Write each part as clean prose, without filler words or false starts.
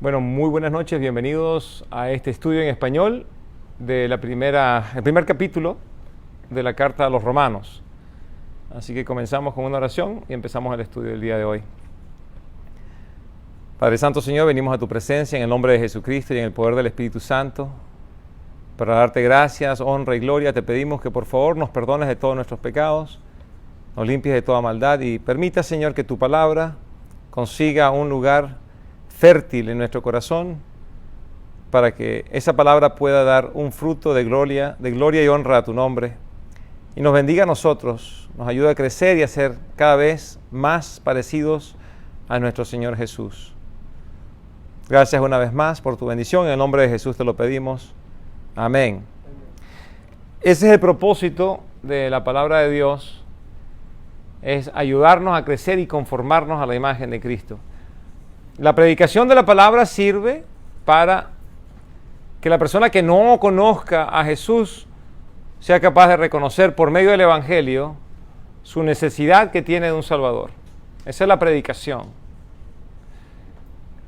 Bueno, muy buenas noches, bienvenidos a este estudio en español de el primer capítulo de la carta a los Romanos. Así que comenzamos con una oración y empezamos el estudio del día de hoy. Padre Santo, Señor, venimos a tu presencia en el nombre de Jesucristo y en el poder del Espíritu Santo para darte gracias, honra y gloria. Te pedimos que por favor nos perdones de todos nuestros pecados, nos limpies de toda maldad y permita, Señor, que tu palabra consiga un lugar fértil en nuestro corazón para que esa palabra pueda dar un fruto de gloria y honra a tu nombre y nos bendiga a nosotros, nos ayude a crecer y a ser cada vez más parecidos a nuestro Señor Jesús. Gracias una vez más por tu bendición, en el nombre de Jesús te lo pedimos. Amén. Ese es el propósito de la palabra de Dios, es ayudarnos a crecer y conformarnos a la imagen de Cristo. La predicación de la palabra sirve para que la persona que no conozca a Jesús sea capaz de reconocer por medio del Evangelio su necesidad que tiene de un Salvador. Esa es la predicación.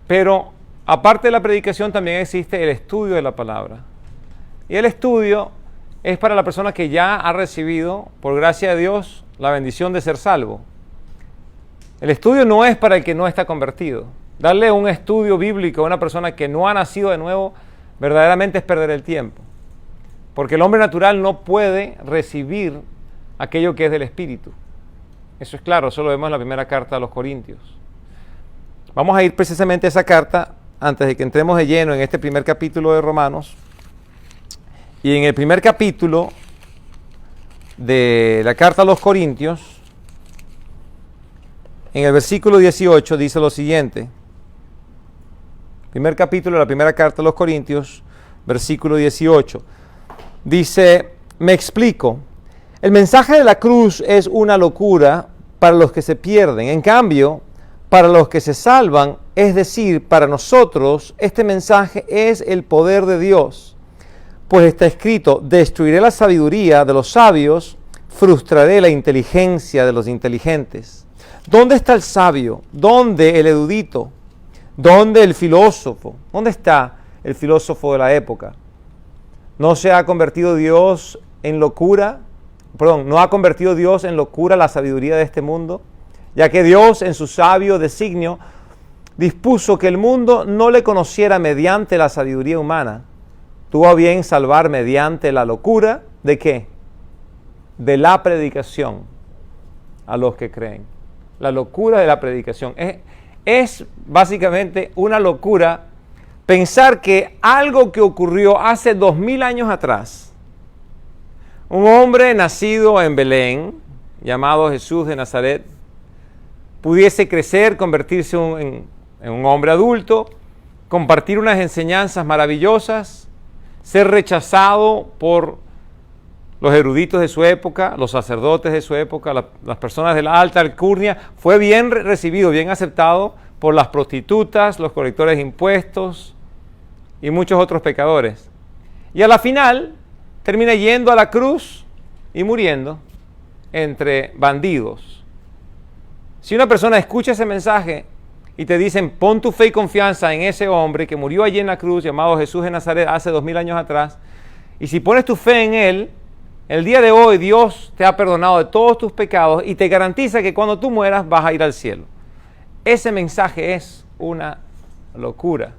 Pero aparte de la predicación también existe el estudio de la palabra. Y el estudio es para la persona que ya ha recibido, por gracia de Dios, la bendición de ser salvo. El estudio no es para el que no está convertido. Darle un estudio bíblico a una persona que no ha nacido de nuevo verdaderamente es perder el tiempo. Porque el hombre natural no puede recibir aquello que es del Espíritu. Eso es claro, eso lo vemos en la primera carta a los Corintios. Vamos a ir precisamente a esa carta antes de que entremos de lleno en este primer capítulo de Romanos. Y en el primer capítulo de la carta a los Corintios, en el versículo 18 dice lo siguiente. Primer capítulo de la primera carta a los Corintios, versículo 18. Dice, me explico. El mensaje de la cruz es una locura para los que se pierden. En cambio, para los que se salvan, es decir, para nosotros, este mensaje es el poder de Dios. Pues está escrito, destruiré la sabiduría de los sabios, frustraré la inteligencia de los inteligentes. ¿Dónde está el sabio? ¿Dónde el erudito? ¿Dónde el filósofo? ¿Dónde está el filósofo de la época? ¿No se ha convertido Dios en locura? ¿No ha convertido Dios en locura la sabiduría de este mundo? Ya que Dios en su sabio designio dispuso que el mundo no le conociera mediante la sabiduría humana. Tuvo a bien salvar mediante la locura, ¿de qué? De la predicación a los que creen. La locura de la predicación. Es básicamente una locura pensar que algo que ocurrió hace 2000 años atrás, un hombre nacido en Belén, llamado Jesús de Nazaret, pudiese crecer, convertirse en un hombre adulto, compartir unas enseñanzas maravillosas, ser rechazado por los eruditos de su época, los sacerdotes de su época, las personas de la alta alcurnia, fue bien recibido, bien aceptado por las prostitutas, los colectores de impuestos y muchos otros pecadores. Y a la final termina yendo a la cruz y muriendo entre bandidos. Si una persona escucha ese mensaje y te dicen, pon tu fe y confianza en ese hombre que murió allí en la cruz, llamado Jesús de Nazaret, hace 2000 años atrás, y si pones tu fe en él, el día de hoy Dios te ha perdonado de todos tus pecados y te garantiza que cuando tú mueras vas a ir al cielo. Ese mensaje es una locura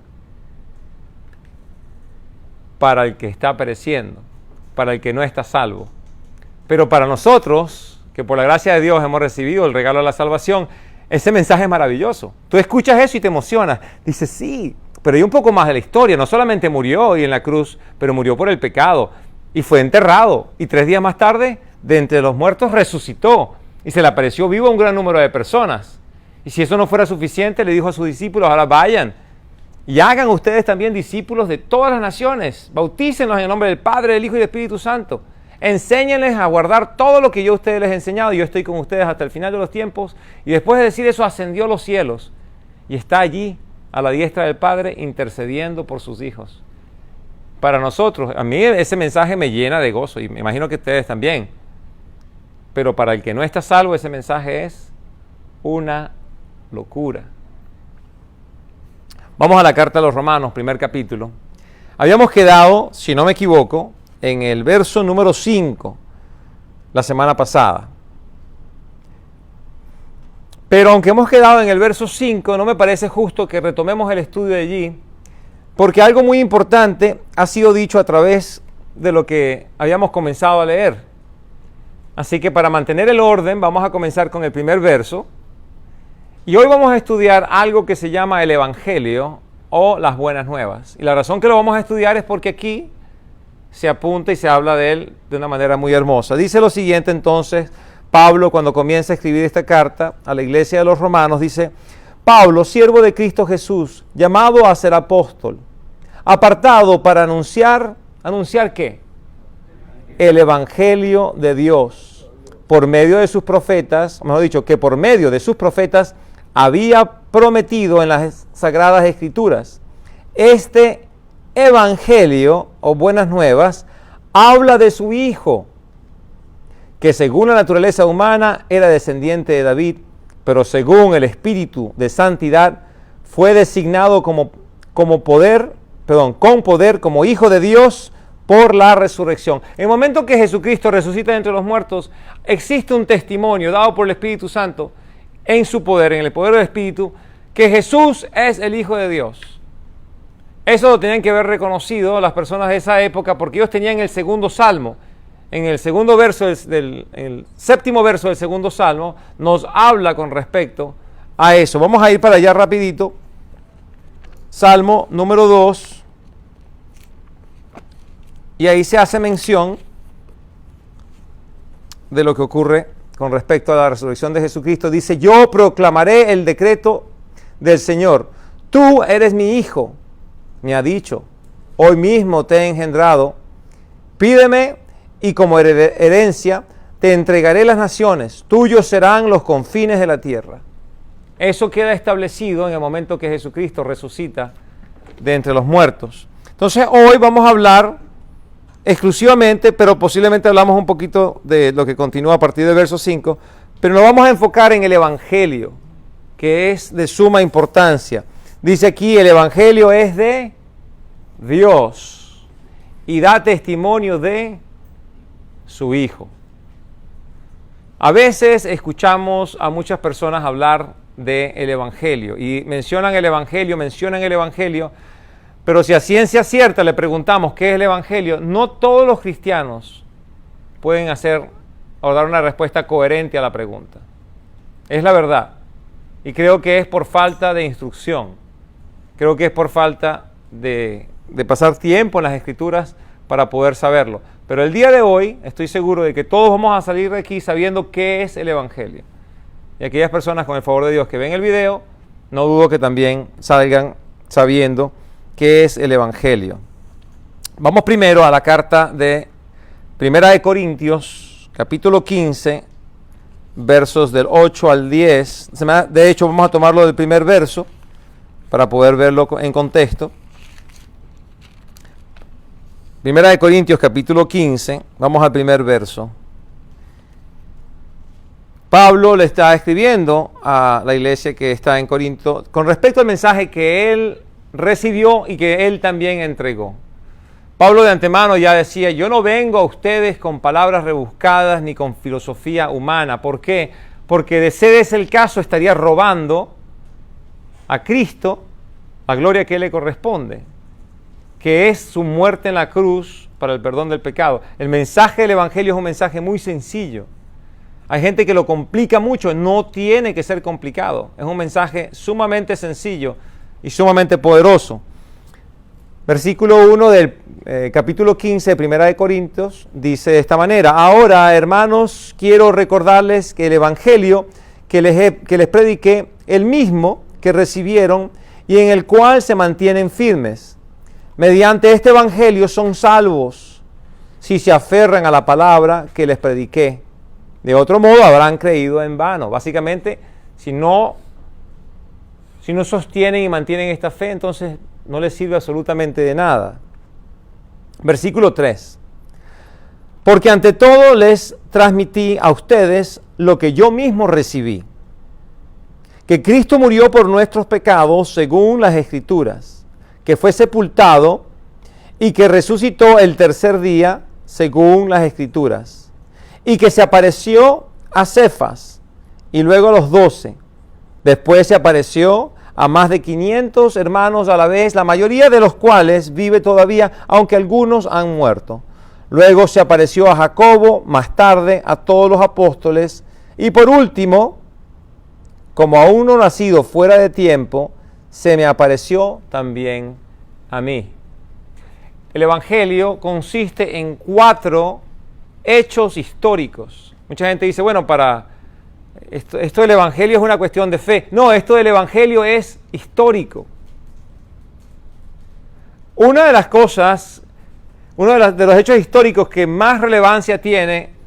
para el que está pereciendo, para el que no está salvo. Pero para nosotros, que por la gracia de Dios hemos recibido el regalo de la salvación, ese mensaje es maravilloso. Tú escuchas eso y te emocionas. Dices, sí, pero hay un poco más de la historia. No solamente murió y en la cruz, pero murió por el pecado. Y fue enterrado. Y 3 días más tarde, de entre los muertos, resucitó. Y se le apareció vivo a un gran número de personas. Y si eso no fuera suficiente, le dijo a sus discípulos, ahora vayan y hagan ustedes también discípulos de todas las naciones. Bautícenlos en el nombre del Padre, del Hijo y del Espíritu Santo. Enséñenles a guardar todo lo que yo a ustedes les he enseñado. Yo estoy con ustedes hasta el final de los tiempos. Y después de decir eso, ascendió a los cielos. Y está allí, a la diestra del Padre, intercediendo por sus hijos. Para nosotros, a mí ese mensaje me llena de gozo. Y me imagino que ustedes también. Pero para el que no está salvo, ese mensaje es una locura. Vamos a la carta a los Romanos, primer capítulo. Habíamos quedado, si no me equivoco, en el verso número 5 la semana pasada. Pero aunque hemos quedado en el verso 5, no me parece justo que retomemos el estudio de allí, porque algo muy importante ha sido dicho a través de lo que habíamos comenzado a leer. Así que para mantener el orden, vamos a comenzar con el primer verso. Y hoy vamos a estudiar algo que se llama el Evangelio o las Buenas Nuevas. Y la razón que lo vamos a estudiar es porque aquí se apunta y se habla de él de una manera muy hermosa. Dice lo siguiente entonces, Pablo cuando comienza a escribir esta carta a la iglesia de los romanos, dice: Pablo, siervo de Cristo Jesús, llamado a ser apóstol, apartado para ¿anunciar qué? El Evangelio de Dios, por medio de sus profetas, mejor dicho, que por medio de sus profetas había prometido en las Sagradas Escrituras. Este Evangelio, o Buenas Nuevas, habla de su Hijo, que según la naturaleza humana era descendiente de David, pero según el Espíritu de Santidad fue designado con poder como Hijo de Dios por la resurrección. En el momento que Jesucristo resucita de entre los muertos, existe un testimonio dado por el Espíritu Santo en su poder, en el poder del Espíritu, que Jesús es el Hijo de Dios. Eso lo tenían que haber reconocido las personas de esa época, porque ellos tenían el segundo salmo. En el segundo verso, el séptimo verso del segundo salmo, nos habla con respecto a eso. Vamos a ir para allá rapidito. Salmo número 2. Y ahí se hace mención de lo que ocurre con respecto a la resurrección de Jesucristo. Dice: yo proclamaré el decreto del Señor. Tú eres mi hijo, me ha dicho. Hoy mismo te he engendrado. Pídeme y como herencia te entregaré las naciones. Tuyos serán los confines de la tierra. Eso queda establecido en el momento que Jesucristo resucita de entre los muertos. Entonces hoy vamos a hablar exclusivamente, pero posiblemente hablamos un poquito de lo que continúa a partir del verso 5, pero nos vamos a enfocar en el Evangelio, que es de suma importancia. Dice aquí: el Evangelio es de Dios y da testimonio de su Hijo. A veces escuchamos a muchas personas hablar del Evangelio y mencionan el Evangelio, pero si a ciencia cierta le preguntamos qué es el Evangelio, no todos los cristianos pueden hacer o dar una respuesta coherente a la pregunta. Es la verdad. Y creo que es por falta de instrucción. Creo que es por falta de pasar tiempo en las Escrituras para poder saberlo. Pero el día de hoy estoy seguro de que todos vamos a salir de aquí sabiendo qué es el Evangelio. Y aquellas personas, con el favor de Dios, que ven el video, no dudo que también salgan sabiendo qué es el Evangelio. Vamos primero a la carta de Primera de Corintios, capítulo 15, versos del 8 al 10. De hecho, vamos a tomarlo del primer verso para poder verlo en contexto. Primera de Corintios, capítulo 15, vamos al primer verso. Pablo le está escribiendo a la iglesia que está en Corinto con respecto al mensaje que él recibió y que él también entregó. Pablo de antemano ya decía: yo no vengo a ustedes con palabras rebuscadas ni con filosofía humana. ¿Por qué? Porque de ser ese el caso estaría robando a Cristo la gloria que le corresponde, que es su muerte en la cruz para el perdón del pecado. El mensaje del Evangelio es un mensaje muy sencillo. Hay gente que lo complica mucho, no tiene que ser complicado. Es un mensaje sumamente sencillo y sumamente poderoso. Versículo 1 del capítulo 15 de Primera de Corintios dice de esta manera: ahora, hermanos, quiero recordarles que el Evangelio que les prediqué, el mismo que recibieron y en el cual se mantienen firmes. Mediante este Evangelio son salvos si se aferran a la palabra que les prediqué. De otro modo habrán creído en vano. Básicamente, si no sostienen y mantienen esta fe, entonces no les sirve absolutamente de nada. Versículo 3. Porque ante todo les transmití a ustedes lo que yo mismo recibí, que Cristo murió por nuestros pecados según las Escrituras, que fue sepultado y que resucitó el tercer día según las Escrituras, y que se apareció a Cefas y luego a los 12. Después se apareció a más de 500 hermanos a la vez, la mayoría de los cuales vive todavía, aunque algunos han muerto. Luego se apareció a Jacobo, más tarde a todos los apóstoles, y por último, como a uno nacido fuera de tiempo, se me apareció también a mí. El Evangelio consiste en 4 hechos históricos. Mucha gente dice, bueno, para esto del Evangelio es una cuestión de fe. No, esto del Evangelio es histórico. Una de las cosas, uno de los hechos históricos que más relevancia tiene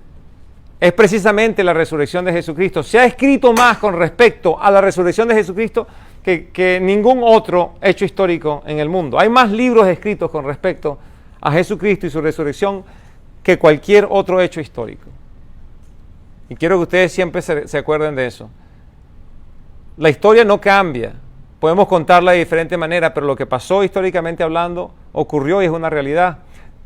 es precisamente la resurrección de Jesucristo. Se ha escrito más con respecto a la resurrección de Jesucristo que ningún otro hecho histórico en el mundo. Hay más libros escritos con respecto a Jesucristo y su resurrección que cualquier otro hecho histórico. Y quiero que ustedes siempre se acuerden de eso. La historia no cambia. Podemos contarla de diferente manera, pero lo que pasó históricamente hablando ocurrió y es una realidad.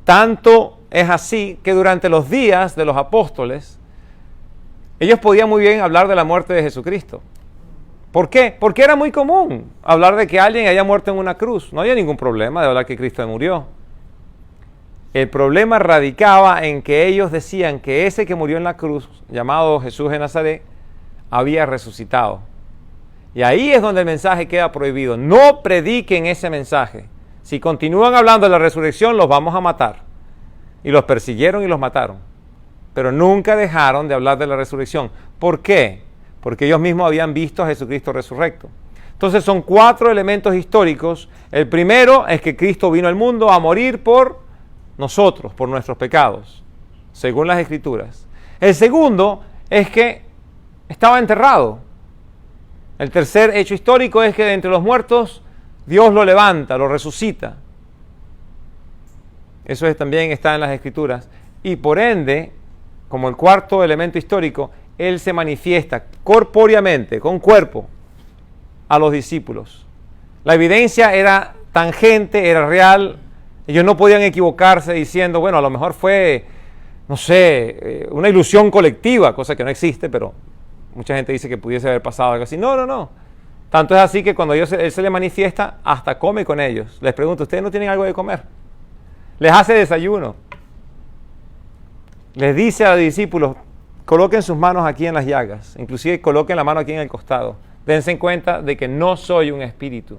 Tanto es así que durante los días de los apóstoles, ellos podían muy bien hablar de la muerte de Jesucristo. ¿Por qué? Porque era muy común hablar de que alguien haya muerto en una cruz. No había ningún problema de hablar que Cristo murió. El problema radicaba en que ellos decían que ese que murió en la cruz, llamado Jesús de Nazaret, había resucitado. Y ahí es donde el mensaje queda prohibido. No prediquen ese mensaje. Si continúan hablando de la resurrección, los vamos a matar. Y los persiguieron y los mataron. Pero nunca dejaron de hablar de la resurrección. ¿Por qué? Porque ellos mismos habían visto a Jesucristo resurrecto. Entonces son 4 elementos históricos. El primero es que Cristo vino al mundo a morir por nosotros, por nuestros pecados, según las Escrituras. El segundo es que estaba enterrado. El tercer hecho histórico es que de entre los muertos Dios lo levanta, lo resucita. Eso también está en las Escrituras. Y por ende, como el cuarto elemento histórico, Él se manifiesta corpóreamente, con cuerpo, a los discípulos. La evidencia era tangente, era real. Ellos no podían equivocarse diciendo, bueno, a lo mejor fue, no sé, una ilusión colectiva, cosa que no existe, pero mucha gente dice que pudiese haber pasado algo así. No. Tanto es así que cuando Él se le manifiesta, hasta come con ellos. Les pregunto, ¿ustedes no tienen algo de comer? Les hace desayuno. Les dice a los discípulos, coloquen sus manos aquí en las llagas, inclusive coloquen la mano aquí en el costado. Dense en cuenta de que no soy un espíritu.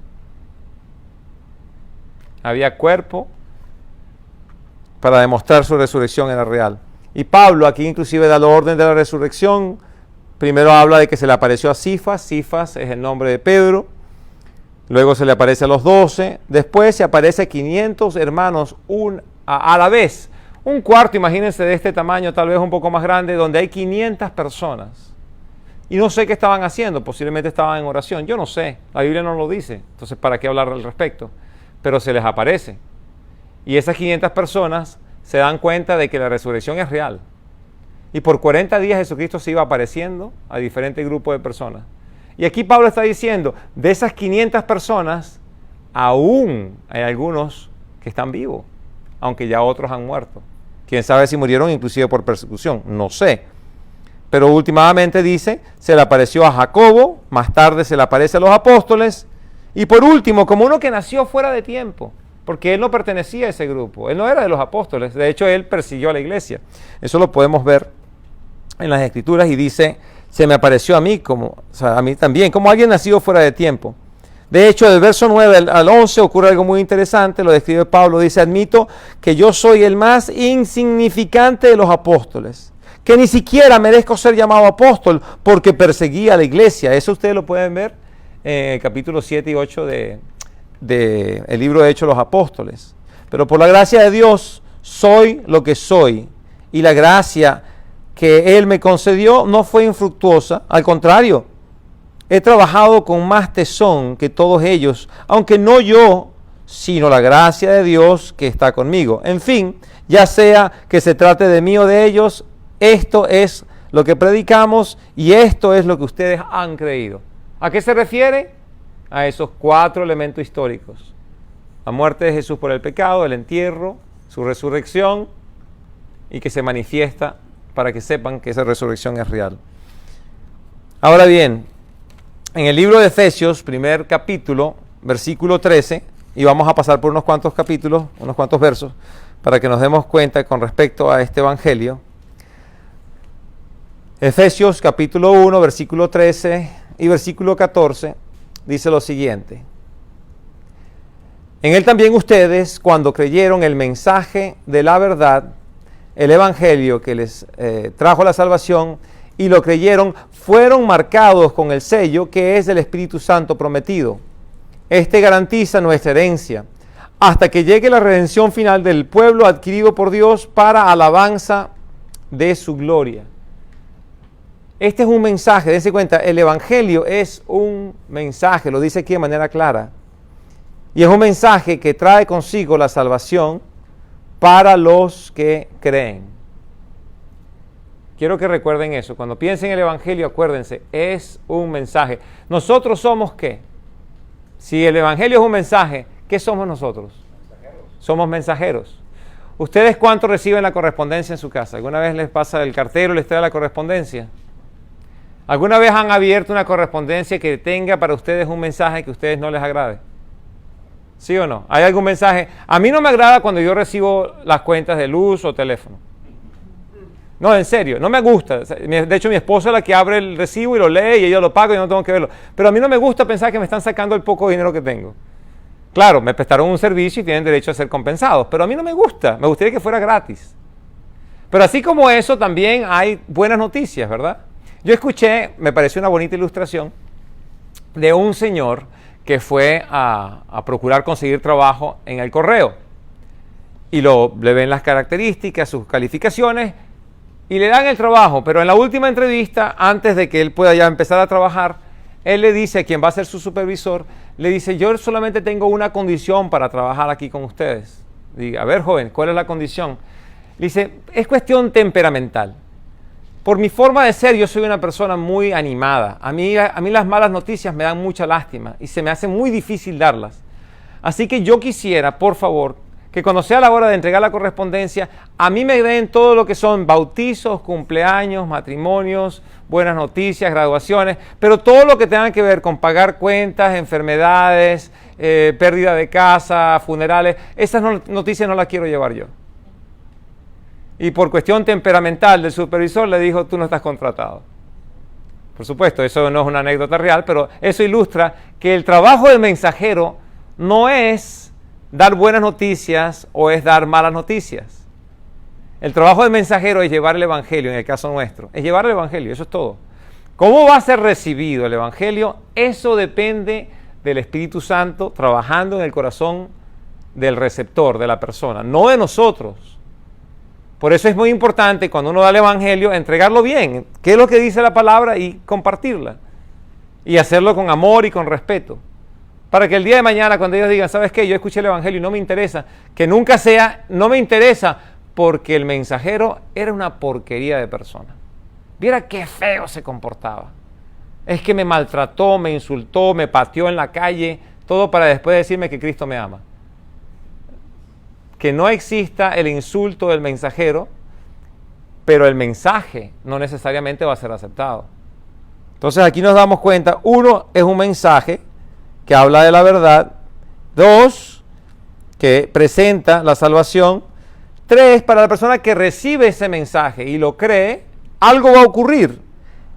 Había cuerpo para demostrar su resurrección era real. Y Pablo aquí inclusive da la orden de la resurrección. Primero habla de que se le apareció a Cifas. Cifas es el nombre de Pedro. Luego se le aparece a los 12. Después se aparece a 500 hermanos a la vez. Un cuarto, imagínense, de este tamaño, tal vez un poco más grande, donde hay 500 personas. Y no sé qué estaban haciendo, posiblemente estaban en oración. Yo no sé, la Biblia no lo dice. Entonces, ¿para qué hablar al respecto? Pero se les aparece. Y esas 500 personas se dan cuenta de que la resurrección es real. Y por 40 días Jesucristo se iba apareciendo a diferentes grupos de personas. Y aquí Pablo está diciendo, de esas 500 personas, aún hay algunos que están vivos, aunque ya otros han muerto. Quién sabe si murieron inclusive por persecución, no sé. Pero últimamente dice, se le apareció a Jacobo, más tarde se le aparece a los apóstoles, y por último, como uno que nació fuera de tiempo, porque él no pertenecía a ese grupo, él no era de los apóstoles, de hecho él persiguió a la iglesia. Eso lo podemos ver en las Escrituras y dice, se me apareció a mí, a mí también, como alguien nacido fuera de tiempo. De hecho, del verso 9 al 11 ocurre algo muy interesante, lo describe Pablo, dice, admito que yo soy el más insignificante de los apóstoles, que ni siquiera merezco ser llamado apóstol porque perseguía a la iglesia. Eso ustedes lo pueden ver en el capítulo 7 y 8 del libro de Hechos de los Apóstoles. Pero por la gracia de Dios soy lo que soy, y la gracia que Él me concedió no fue infructuosa, al contrario, he trabajado con más tesón que todos ellos, aunque no yo, sino la gracia de Dios que está conmigo. En fin, ya sea que se trate de mí o de ellos, esto es lo que predicamos y esto es lo que ustedes han creído. ¿A qué se refiere? A esos 4 elementos históricos. La muerte de Jesús por el pecado, el entierro, su resurrección, y que se manifiesta para que sepan que esa resurrección es real. Ahora bien, en el libro de Efesios, primer capítulo, versículo 13, y vamos a pasar por unos cuantos capítulos, unos cuantos versos, para que nos demos cuenta con respecto a este evangelio. Efesios capítulo 1, versículo 13 y versículo 14, dice lo siguiente. En él también ustedes, cuando creyeron el mensaje de la verdad, el evangelio que les trajo la salvación, y lo creyeron, fueron marcados con el sello que es del Espíritu Santo prometido. Este garantiza nuestra herencia, hasta que llegue la redención final del pueblo adquirido por Dios para alabanza de su gloria. Este es un mensaje, dense cuenta, el evangelio es un mensaje, lo dice aquí de manera clara. Y es un mensaje que trae consigo la salvación para los que creen. Quiero que recuerden eso. Cuando piensen en el evangelio, acuérdense, es un mensaje. ¿Nosotros somos qué? Si el evangelio es un mensaje, ¿qué somos nosotros? Mensajeros. Somos mensajeros. ¿Ustedes cuánto reciben la correspondencia en su casa? ¿Alguna vez les pasa el cartero y les trae la correspondencia? ¿Alguna vez han abierto una correspondencia que tenga para ustedes un mensaje que a ustedes no les agrade? ¿Sí o no? ¿Hay algún mensaje? A mí no me agrada cuando yo recibo las cuentas de luz o teléfono. No, en serio, no me gusta. De hecho, mi esposa es la que abre el recibo y lo lee y ella lo paga y yo no tengo que verlo. Pero a mí no me gusta pensar que me están sacando el poco dinero que tengo. Claro, me prestaron un servicio y tienen derecho a ser compensados, pero a mí no me gusta. Me gustaría que fuera gratis. Pero así como eso, también hay buenas noticias, ¿verdad? Yo escuché, me pareció una bonita ilustración, de un señor que fue a procurar conseguir trabajo en el correo. Y le ven las características, sus calificaciones, y le dan el trabajo, pero en la última entrevista, antes de que él pueda ya empezar a trabajar, él le dice a quien va a ser su supervisor, le dice, yo solamente tengo una condición para trabajar aquí con ustedes. Diga, a ver, joven, ¿cuál es la condición? Le dice, es cuestión temperamental. Por mi forma de ser, yo soy una persona muy animada. A mí las malas noticias me dan mucha lástima y se me hace muy difícil darlas. Así que yo quisiera, por favor, que cuando sea la hora de entregar la correspondencia, a mí me den todo lo que son bautizos, cumpleaños, matrimonios, buenas noticias, graduaciones, pero todo lo que tenga que ver con pagar cuentas, enfermedades, pérdida de casa, funerales, esas noticias no las quiero llevar yo. Y por cuestión temperamental del supervisor le dijo, tú no estás contratado. Por supuesto, eso no es una anécdota real, pero eso ilustra que el trabajo del mensajero no es dar buenas noticias o es dar malas noticias. El trabajo del mensajero es llevar el evangelio, en el caso nuestro, es llevar el evangelio, eso es todo. ¿Cómo va a ser recibido el evangelio? Eso depende del Espíritu Santo trabajando en el corazón del receptor, de la persona, no de nosotros. Por eso es muy importante cuando uno da el evangelio, entregarlo bien, qué es lo que dice la palabra y compartirla. Y hacerlo con amor y con respeto. Para que el día de mañana, cuando ellos digan, ¿sabes qué? Yo escuché el evangelio y no me interesa, que nunca sea, no me interesa, porque el mensajero era una porquería de persona. Viera qué feo se comportaba. Es que me maltrató, me insultó, me pateó en la calle, todo para después decirme que Cristo me ama. Que no exista el insulto del mensajero, pero el mensaje no necesariamente va a ser aceptado. Entonces aquí nos damos cuenta, uno, es un mensaje que habla de la verdad. 2, que presenta la salvación. 3, para la persona que recibe ese mensaje y lo cree, algo va a ocurrir.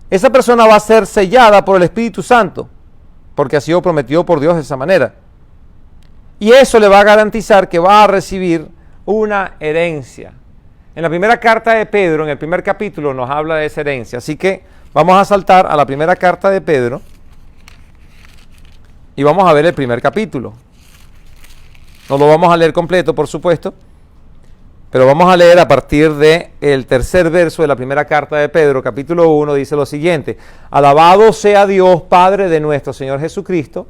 Esa persona va a ser sellada por el Espíritu Santo, porque ha sido prometido por Dios de esa manera. Y eso le va a garantizar que va a recibir una herencia. En la primera carta de Pedro, en el primer capítulo, nos habla de esa herencia. Así que vamos a saltar a la primera carta de Pedro y vamos a ver el primer capítulo. No lo vamos a leer completo, por supuesto, pero vamos a leer a partir del tercer verso de la primera carta de Pedro, capítulo 1, dice lo siguiente: alabado sea Dios, Padre de nuestro Señor Jesucristo,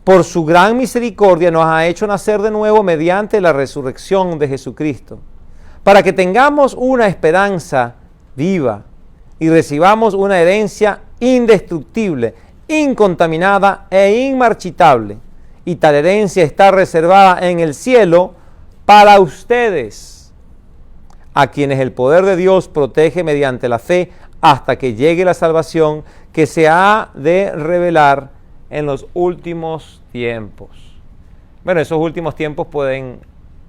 por su gran misericordia nos ha hecho nacer de nuevo mediante la resurrección de Jesucristo, para que tengamos una esperanza viva y recibamos una herencia indestructible, incontaminada e inmarchitable, y tal herencia está reservada en el cielo para ustedes, a quienes el poder de Dios protege mediante la fe hasta que llegue la salvación que se ha de revelar en los últimos tiempos. Bueno, esos últimos tiempos pueden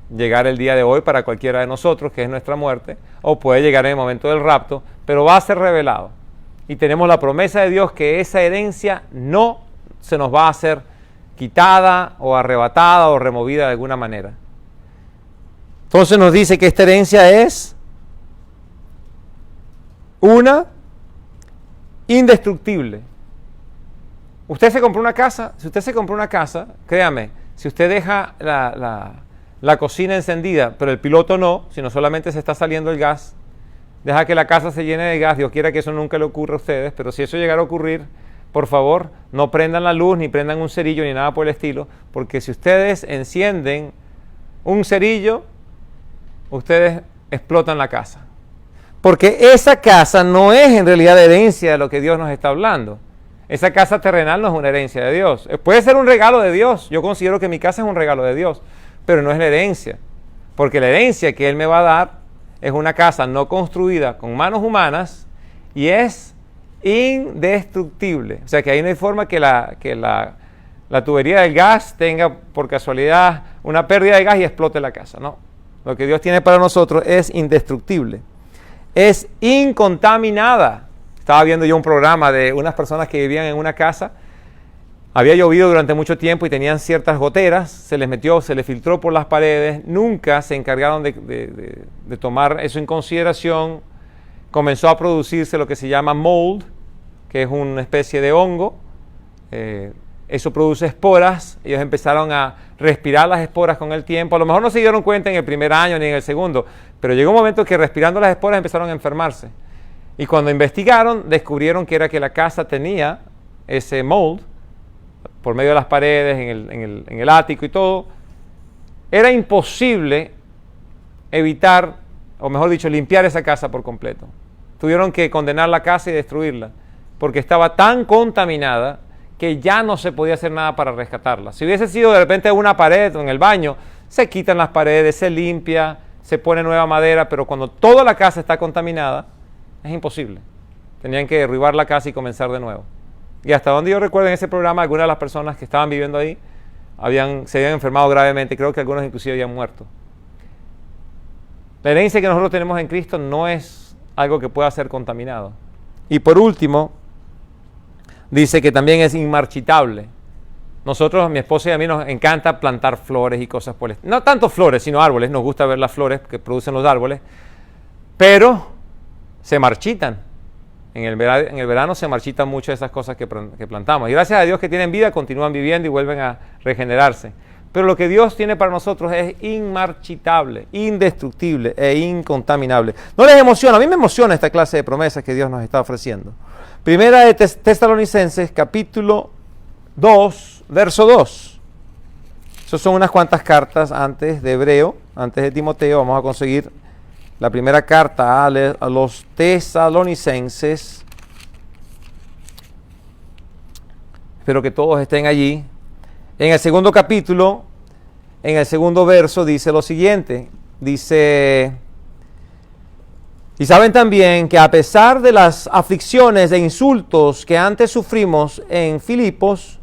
llegar el día de hoy para cualquiera de nosotros, que es nuestra muerte, o puede llegar en el momento del rapto, pero va a ser revelado. Y tenemos la promesa de Dios que esa herencia no se nos va a ser quitada o arrebatada o removida de alguna manera. Entonces nos dice que esta herencia es una indestructible. Usted se compró una casa, si usted se compró una casa, créame, si usted deja la cocina encendida, pero el piloto no, sino solamente se está saliendo el gas, deja que la casa se llene de gas, Dios quiera que eso nunca le ocurra a ustedes, pero si eso llegara a ocurrir, por favor, no prendan la luz, ni prendan un cerillo, ni nada por el estilo, porque si ustedes encienden un cerillo, ustedes explotan la casa. Porque esa casa no es en realidad herencia de lo que Dios nos está hablando. Esa casa terrenal no es una herencia de Dios. Puede ser un regalo de Dios. Yo considero que mi casa es un regalo de Dios, pero no es la herencia. Porque la herencia que Él me va a dar es una casa no construida con manos humanas y es indestructible. O sea que ahí no hay forma que la tubería del gas tenga por casualidad una pérdida de gas y explote la casa. No. Lo que Dios tiene para nosotros es indestructible. Es incontaminada. Estaba viendo yo un programa de unas personas que vivían en una casa. Había llovido durante mucho tiempo y tenían ciertas goteras. Se les metió, se les filtró por las paredes. Nunca se encargaron de tomar eso en consideración. Comenzó a producirse lo que se llama mold, que es una especie de hongo. Eso produce esporas. Ellos empezaron a respirar las esporas con el tiempo. A lo mejor no se dieron cuenta en el primer año ni en el segundo, pero llegó un momento que respirando las esporas empezaron a enfermarse. Y cuando investigaron, descubrieron que era que la casa tenía ese mold por medio de las paredes, en el ático y todo. Era imposible evitar, o mejor dicho, limpiar esa casa por completo. Tuvieron que condenar la casa y destruirla, porque estaba tan contaminada que ya no se podía hacer nada para rescatarla. Si hubiese sido de repente una pared o en el baño, se quitan las paredes, se limpia, se pone nueva madera, pero cuando toda la casa está contaminada, es imposible. Tenían que derribar la casa y comenzar de nuevo. Y hasta donde yo recuerdo en ese programa, algunas de las personas que estaban viviendo ahí se habían enfermado gravemente, creo que algunos inclusive habían muerto. La herencia que nosotros tenemos en Cristo no es algo que pueda ser contaminado. Y por último, dice que también es inmarchitable. Nosotros, mi esposa y a mí nos encanta plantar flores y cosas por el estilo. No tanto flores, sino árboles. Nos gusta ver las flores que producen los árboles. Pero se marchitan. En el verano se marchitan mucho esas cosas que plantamos. Y gracias a Dios que tienen vida, continúan viviendo y vuelven a regenerarse. Pero lo que Dios tiene para nosotros es inmarchitable, indestructible e incontaminable. ¿No les emociona? A mí me emociona esta clase de promesas que Dios nos está ofreciendo. Primera de Tesalonicenses, capítulo 2, verso 2. Esas son unas cuantas cartas antes de Hebreo, antes de Timoteo. Vamos a conseguir la primera carta a los Tesalonicenses. Espero que todos estén allí. En el segundo capítulo, en el segundo verso, dice lo siguiente. Dice: y saben también que a pesar de las aflicciones e insultos que antes sufrimos en Filipos,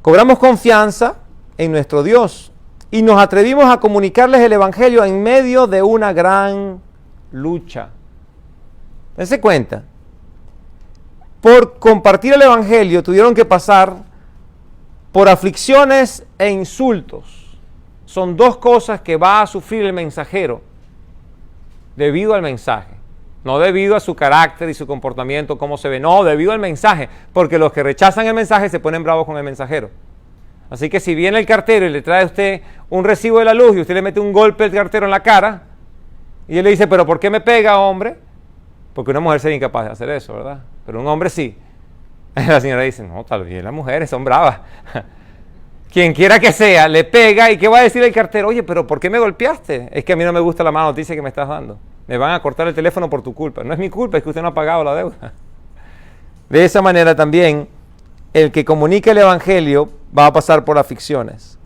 cobramos confianza en nuestro Dios y nos atrevimos a comunicarles el Evangelio en medio de una gran lucha. Dense cuenta, por compartir el Evangelio tuvieron que pasar por aflicciones e insultos. Son dos cosas que va a sufrir el mensajero debido al mensaje. No debido a su carácter y su comportamiento, cómo se ve. No, debido al mensaje. Porque los que rechazan el mensaje se ponen bravos con el mensajero. Así que si viene el cartero y le trae a usted un recibo de la luz y usted le mete un golpe al cartero en la cara y él le dice: ¿pero por qué me pega, hombre? Porque una mujer sería incapaz de hacer eso, ¿verdad? Pero un hombre sí. La señora dice: no, tal vez las mujeres son bravas. Quien quiera que sea, le pega y ¿qué va a decir el cartero? Oye, ¿pero por qué me golpeaste? Es que a mí no me gusta la mala noticia que me estás dando. Me van a cortar el teléfono por tu culpa. No es mi culpa, es que usted no ha pagado la deuda. De esa manera también el que comunica el Evangelio va a pasar por aflicciones.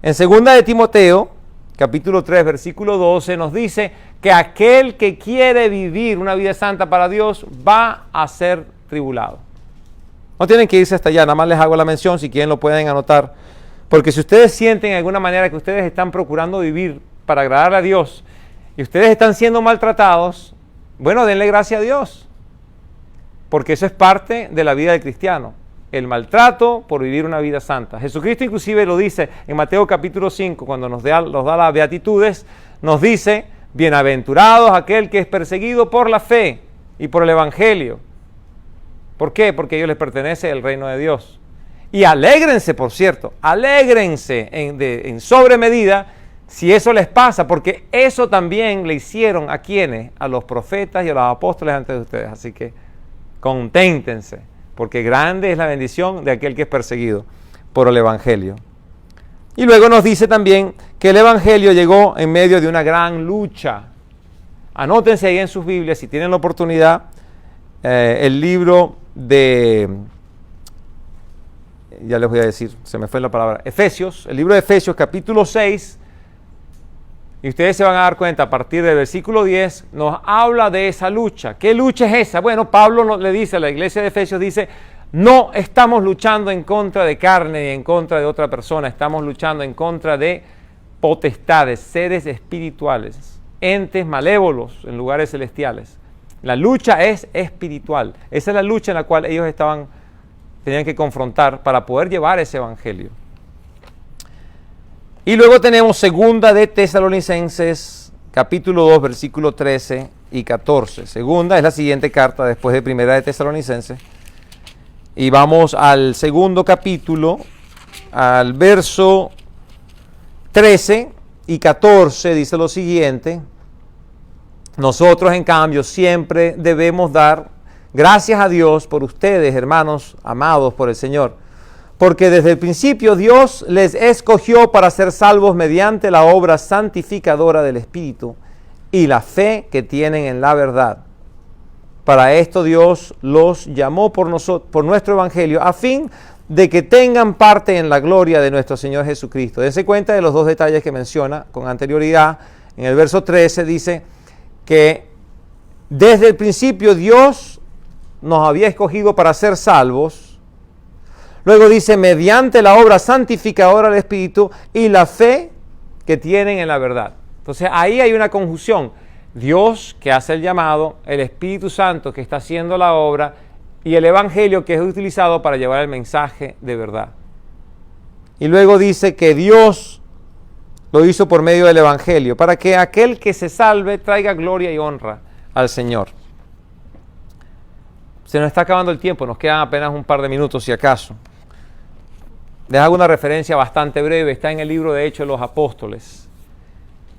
En 2 de Timoteo, capítulo 3, versículo 12, nos dice que aquel que quiere vivir una vida santa para Dios va a ser tribulado. No tienen que irse hasta allá, nada más les hago la mención, si quieren lo pueden anotar. Porque si ustedes sienten de alguna manera que ustedes están procurando vivir para agradar a Dios y ustedes están siendo maltratados, bueno, denle gracias a Dios. Porque eso es parte de la vida del cristiano. El maltrato por vivir una vida santa. Jesucristo inclusive lo dice en Mateo capítulo 5, cuando nos da las beatitudes, nos dice, bienaventurados aquel que es perseguido por la fe y por el Evangelio. ¿Por qué? Porque a ellos les pertenece el reino de Dios. Y alégrense, por cierto, alégrense en sobremedida si eso les pasa, porque eso también le hicieron ¿a quiénes? A los profetas y a los apóstoles antes de ustedes. Así que conténtense, porque grande es la bendición de aquel que es perseguido por el Evangelio. Y luego nos dice también que el Evangelio llegó en medio de una gran lucha. Anótense ahí en sus Biblias, si tienen la oportunidad, el libro de, ya les voy a decir, se me fue la palabra, Efesios, el libro de Efesios capítulo 6, y ustedes se van a dar cuenta, a partir del versículo 10, nos habla de esa lucha. ¿Qué lucha es esa? Bueno, Pablo le dice a la iglesia de Efesios, dice, no estamos luchando en contra de carne y en contra de otra persona, estamos luchando en contra de potestades, seres espirituales, entes malévolos en lugares celestiales. La lucha es espiritual. Esa es la lucha en la cual ellos tenían que confrontar para poder llevar ese evangelio. Y luego tenemos 2 de Tesalonicenses, capítulo 2, versículo 13 y 14. Segunda es la siguiente carta después de 1 de Tesalonicenses. Y vamos al segundo capítulo, al verso 13 y 14, dice lo siguiente. Nosotros, en cambio, siempre debemos dar gracias a Dios por ustedes, hermanos amados por el Señor, porque desde el principio Dios les escogió para ser salvos mediante la obra santificadora del Espíritu y la fe que tienen en la verdad. Para esto Dios los llamó por nuestro Evangelio, a fin de que tengan parte en la gloria de nuestro Señor Jesucristo. Dense cuenta de los dos detalles que menciona con anterioridad. En el verso 13 dice que desde el principio Dios nos había escogido para ser salvos. Luego dice, mediante la obra santificadora del Espíritu y la fe que tienen en la verdad. Entonces ahí hay una conjunción. Dios que hace el llamado, el Espíritu Santo que está haciendo la obra y el Evangelio que es utilizado para llevar el mensaje de verdad. Y luego dice que Dios lo hizo por medio del Evangelio, para que aquel que se salve traiga gloria y honra al Señor. Se nos está acabando el tiempo, nos quedan apenas un par de minutos si acaso. Les hago una referencia bastante breve, está en el libro de Hechos de los Apóstoles.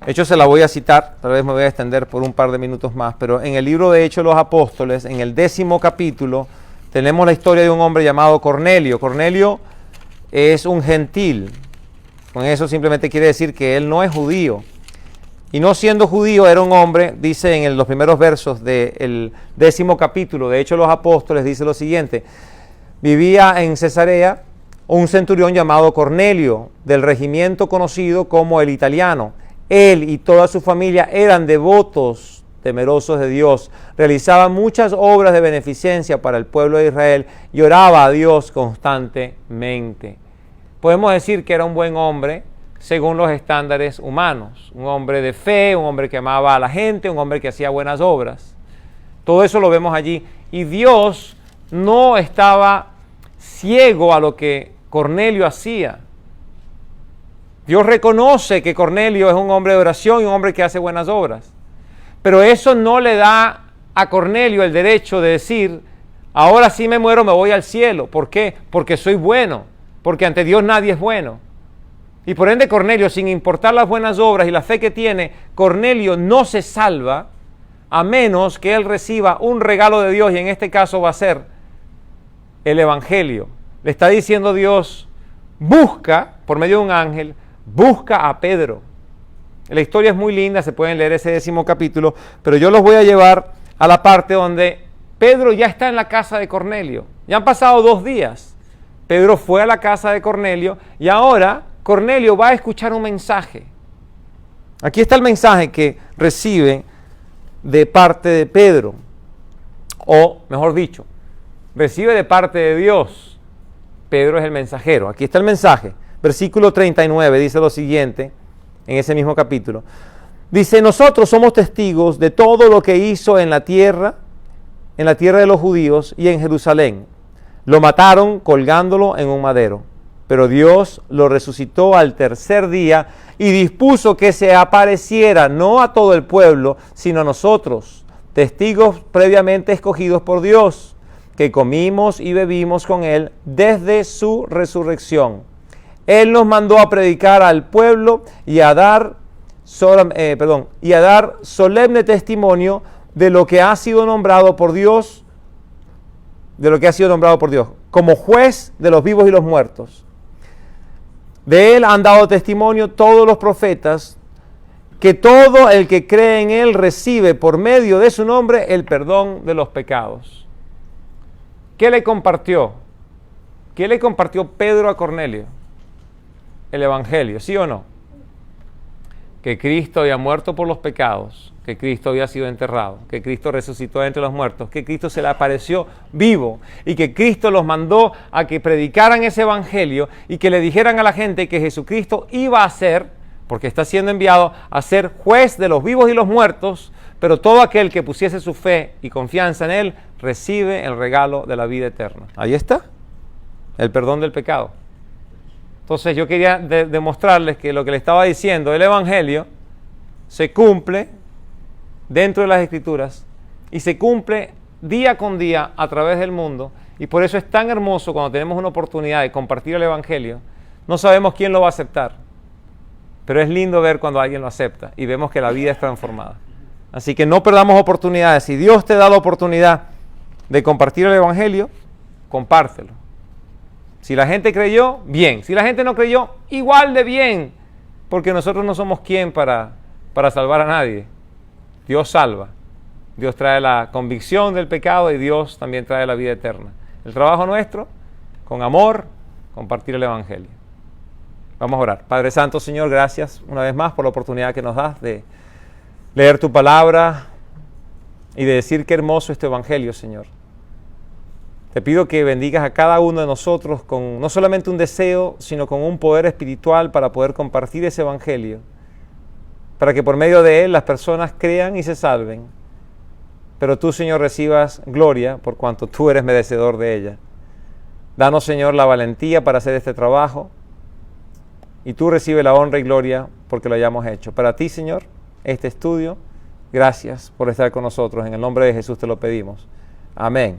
De hecho se la voy a citar, tal vez me voy a extender por un par de minutos más, pero en el libro de Hechos de los Apóstoles, en el 10º capítulo, tenemos la historia de un hombre llamado Cornelio. Cornelio es un gentil. Con eso simplemente quiere decir que él no es judío. Y no siendo judío, era un hombre, dice en los primeros versos del 10º capítulo de Hechos de los Apóstoles, dice lo siguiente: vivía en Cesarea un centurión llamado Cornelio, del regimiento conocido como el Italiano. Él y toda su familia eran devotos, temerosos de Dios, realizaban muchas obras de beneficencia para el pueblo de Israel y oraba a Dios constantemente. Podemos decir que era un buen hombre según los estándares humanos, un hombre de fe, un hombre que amaba a la gente, un hombre que hacía buenas obras. Todo eso lo vemos allí. Y Dios no estaba ciego a lo que Cornelio hacía. Dios reconoce que Cornelio es un hombre de oración y un hombre que hace buenas obras. Pero eso no le da a Cornelio el derecho de decir, ahora sí me muero, me voy al cielo. ¿Por qué? Porque soy bueno, porque ante Dios nadie es bueno. Y por ende Cornelio, sin importar las buenas obras y la fe que tiene, Cornelio no se salva a menos que él reciba un regalo de Dios, y en este caso va a ser el Evangelio. Le está diciendo Dios, busca, por medio de un ángel, busca a Pedro. La historia es muy linda, se pueden leer ese 10º capítulo, pero yo los voy a llevar a la parte donde Pedro ya está en la casa de Cornelio. Ya han pasado 2 días. Pedro fue a la casa de Cornelio y ahora Cornelio va a escuchar un mensaje. Aquí está el mensaje que recibe de parte de Pedro, o mejor dicho, recibe de parte de Dios. Pedro es el mensajero. Aquí está el mensaje. Versículo 39 dice lo siguiente, en ese mismo capítulo. Dice, nosotros somos testigos de todo lo que hizo en la tierra de los judíos y en Jerusalén. Lo mataron colgándolo en un madero, pero Dios lo resucitó al tercer día y dispuso que se apareciera no a todo el pueblo, sino a nosotros, testigos previamente escogidos por Dios, que comimos y bebimos con Él desde su resurrección. Él nos mandó a predicar al pueblo y a dar solemne testimonio de lo que ha sido nombrado por Dios, como juez de los vivos y los muertos. De Él han dado testimonio todos los profetas, que todo el que cree en Él recibe por medio de su nombre el perdón de los pecados. ¿Qué le compartió? ¿Qué le compartió Pedro a Cornelio? El Evangelio, ¿sí o no? Que Cristo había muerto por los pecados, que Cristo había sido enterrado, que Cristo resucitó entre los muertos, que Cristo se le apareció vivo y que Cristo los mandó a que predicaran ese Evangelio y que le dijeran a la gente que Jesucristo iba a ser, porque está siendo enviado a ser juez de los vivos y los muertos, pero todo aquel que pusiese su fe y confianza en Él recibe el regalo de la vida eterna. Ahí está, el perdón del pecado. Entonces yo quería demostrarles que lo que le estaba diciendo, el Evangelio, se cumple dentro de las Escrituras y se cumple día con día a través del mundo, y por eso es tan hermoso cuando tenemos una oportunidad de compartir el Evangelio. No sabemos quién lo va a aceptar, pero es lindo ver cuando alguien lo acepta y vemos que la vida es transformada. Así que no perdamos oportunidades. Si Dios te da la oportunidad de compartir el Evangelio, compártelo. Si la gente creyó, bien. Si la gente no creyó, igual de bien. Porque nosotros no somos quien para salvar a nadie. Dios salva. Dios trae la convicción del pecado y Dios también trae la vida eterna. El trabajo nuestro, con amor, compartir el Evangelio. Vamos a orar. Padre Santo, Señor, gracias una vez más por la oportunidad que nos das de leer tu palabra y de decir qué hermoso es tu Evangelio, Señor. Te pido que bendigas a cada uno de nosotros con no solamente un deseo, sino con un poder espiritual para poder compartir ese Evangelio, para que por medio de él las personas crean y se salven. Pero tú, Señor, recibas gloria por cuanto tú eres merecedor de ella. Danos, Señor, la valentía para hacer este trabajo y tú recibes la honra y gloria porque lo hayamos hecho. Para ti, Señor, este estudio, gracias por estar con nosotros. En el nombre de Jesús te lo pedimos. Amén.